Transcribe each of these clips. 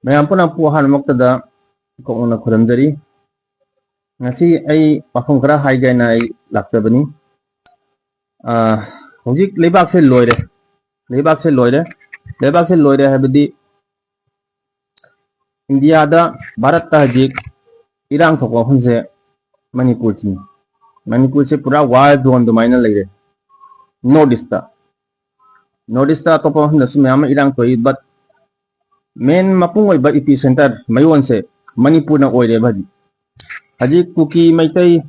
mayam pun aku han mak tada ko na khuram jari ngasi ai pafung kara hai gai na ai laksa bani hojik leibak se loire leibak se loire habdi India da Bharat ta hajik irang thokwa hunse Manipur se pura war zone do maina leire notice ta to pa hunda sum yama irang thoi but main mapung oi ba epicenter mayon se Manipur na oire bhaji haji kuki meitei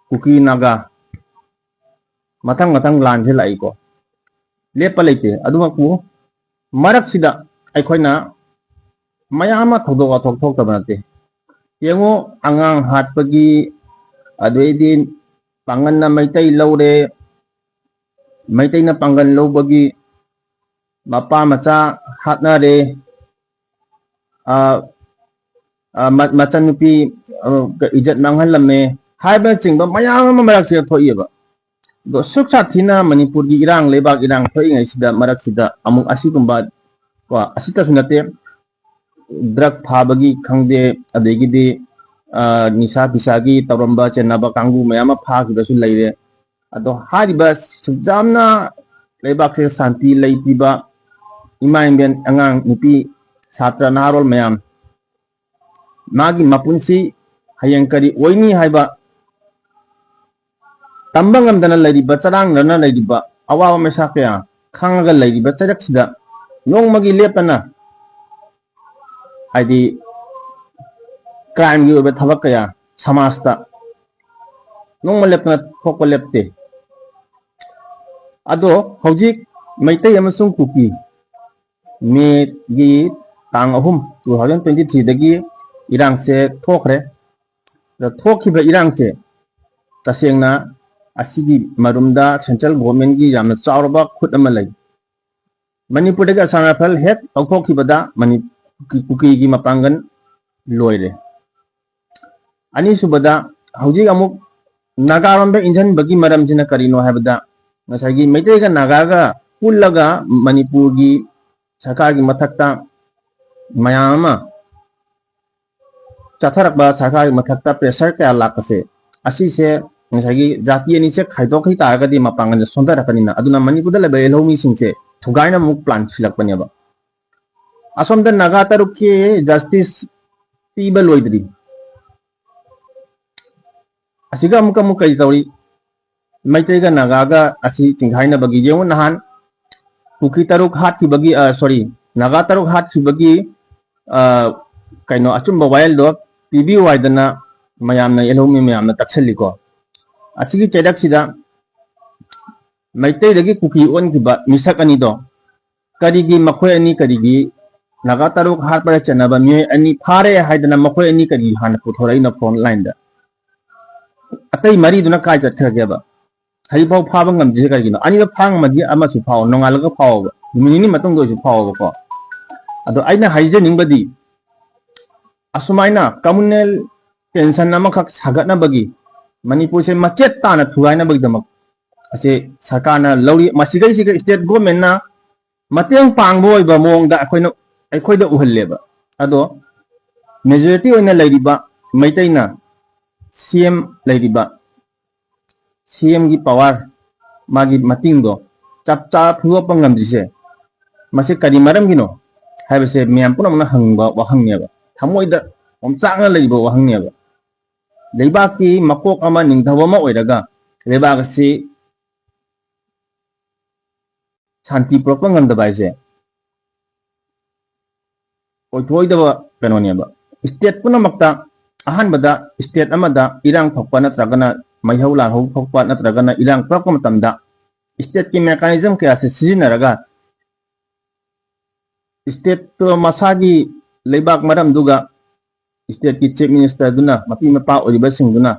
kuki naga matang lan se lai ko lepa leite aduma ku marak sida ai khoina mayama thodo thok ta banate yengo angang hat pagi adoidin pangan na meitei laure meitei na pangan lo bagi mapanamachahaatna re machanupi ijat manghal lamme haiba chingba mayam marak se thoiba do suksa thina Manipur gi irang leibak irang thoi ngai sida marak sida amuk asigumba ko asita sunate drug phabagi khangde adegidi nisa bisagi taramba chenaba kangu mayama phagi dasu leire ado hariba sujamna leibak se santi leitiba imaimben angang nupi satra narol mayam magi mapunsi hayang kari oini haiba tambangam dana leiriba charang rana leiriba awawa mesa kya khangaga leiriba charak sida nong magi lepana haidi crime gi obe thabak kaya samasta nong malepna thokko lepte ado hojik meitei amasung kuki me gi tang ahum 2023 dagi irang se thokre da thokhiba irang se tasengna asigi marumda central government gi yamna chawraba khut ama lai Manipur daga sanafal het thokkhibada mani kuki gi mapangan loire ani subada hojik amuk naga rombe injan bagi maram jina karino habada ngasagi meitei ga naga ga pullaga Manipur gi sarkar gi mathakta mayama chatharakba sarkar gi mathakta pressure kaya lakase asi se ngasagi jati ani se khaidok hi taragadi mapangan sonda rakanina aduna Manipur da lebe lomi singse thugaina muk plan silakpani ba asomda naga tarukhe justice piba loidri asiga muka kai tauri meitei ga naga ga asi chinghaina bagi jemu nahan kuki taruk hat ki bagi sorry naga taruk hat ki bagi kaino achumba wild do pb waidana mayamna elomi mayamna taksali ko asigi chedak sida meitei dagi kuki on ki ba misak ani do karigi makhoi ani karigi naga taruk hat para chanaba mi ani phare haidana makhoi ani kari han puthorai na phone line da atai mari duna kai ta thage ba hari pau pha bangam je kai gino ani ba phang ma di ama su phao nongal ga phao ba minini matong do su phao ba ko ado aina haije ningbadi asumaina communal tension nama khak sagatna bagi Manipur se machet ta na thuaina bagi damak ase sarkana lori masigai siga state government na mateng pangboi ba mong da akhoi da uhalle ba ado majority oina leiriba meitei na CM leiriba CM gi power magi mating do chap phuwa pangam dise mase kari maram gino haibase miam puna na hangba wahang ne ba thamoi da omchang leiba wahang ne ba leibak ki makok ama ningthawa ma oiraga leibak si shanti propangam da baise oithoi da kano ne ba state puna makta ahan bada state amada irang thokpa natragana maihau lan ho thokpa natragana irang thokpa matamda state ki mechanism kaya se sijinaraga state to masagi leibak maram duga state ki chief minister duna mapi mapa oriba singduna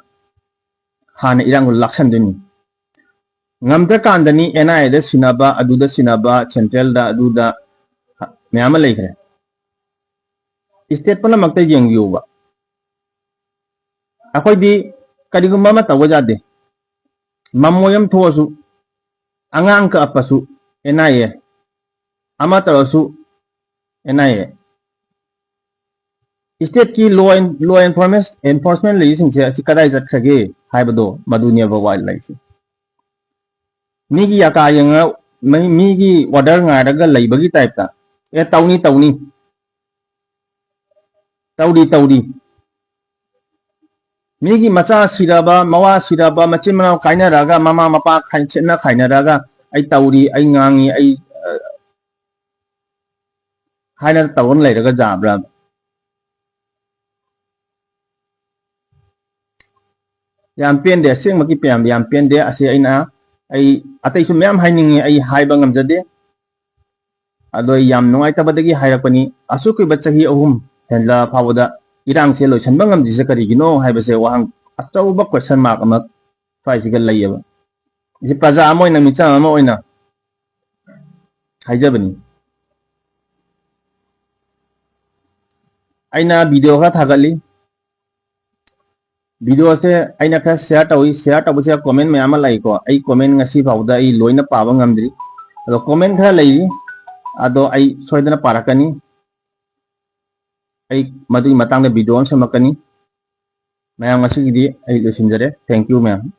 hana irang laksan duni ngamda kandani NI da sinaba aduda sinaba central da aduda mayama leikre state puna makta jengyu ba akhoi di karigumba ma tawajade mamoyam thosu angang ka apasu NI ama tarasu NI state की law enforcement लेजिंग कदाई चटखगे हाइबदो मदुनियबा wild life मीगी याका यंगा मीगी order ngairaga leibagi type ta e tawni tawdi मीगी मचा सिराबा मवा सिराबा मचिन मनाव काइनरागा ममा मपा खाइना खाइनरागा आई तौरी आई ngangi आई हाइना तवन लेरगा जाब्रा याम पेंदे सेंगमकी पेम याम पेंदे असे आइना आई अतैसु मैम हाइनिंगे आई हाइबा ngamjade अदो याम नुंगाइतबदगी हाइरकपनी असुकुबा चही अहुम हेनला फावदा इरांग से लोइसनबा ngamjise करिगिनो हाइबसे वाहंग अचौबा क्वेश्चन मार्क अमा फाइसिगा लैयबा इसे प्रजा अमोइना मिचा अमोइना हाइजबनी आइना वीडियो खा थागली वीडियो से आइना खा शेयर तौबसे कमेंट मैम लाइको आई कमेंट ngasi फावदा आई लोइना पाबा ngamdri अदो कमेंट खा लई अदो आई सोइदना पारकनी आई मदुई मतंग वीडियो समकनी मैम ngasi गिदी आई लोसिनजरे थैंक यू मैम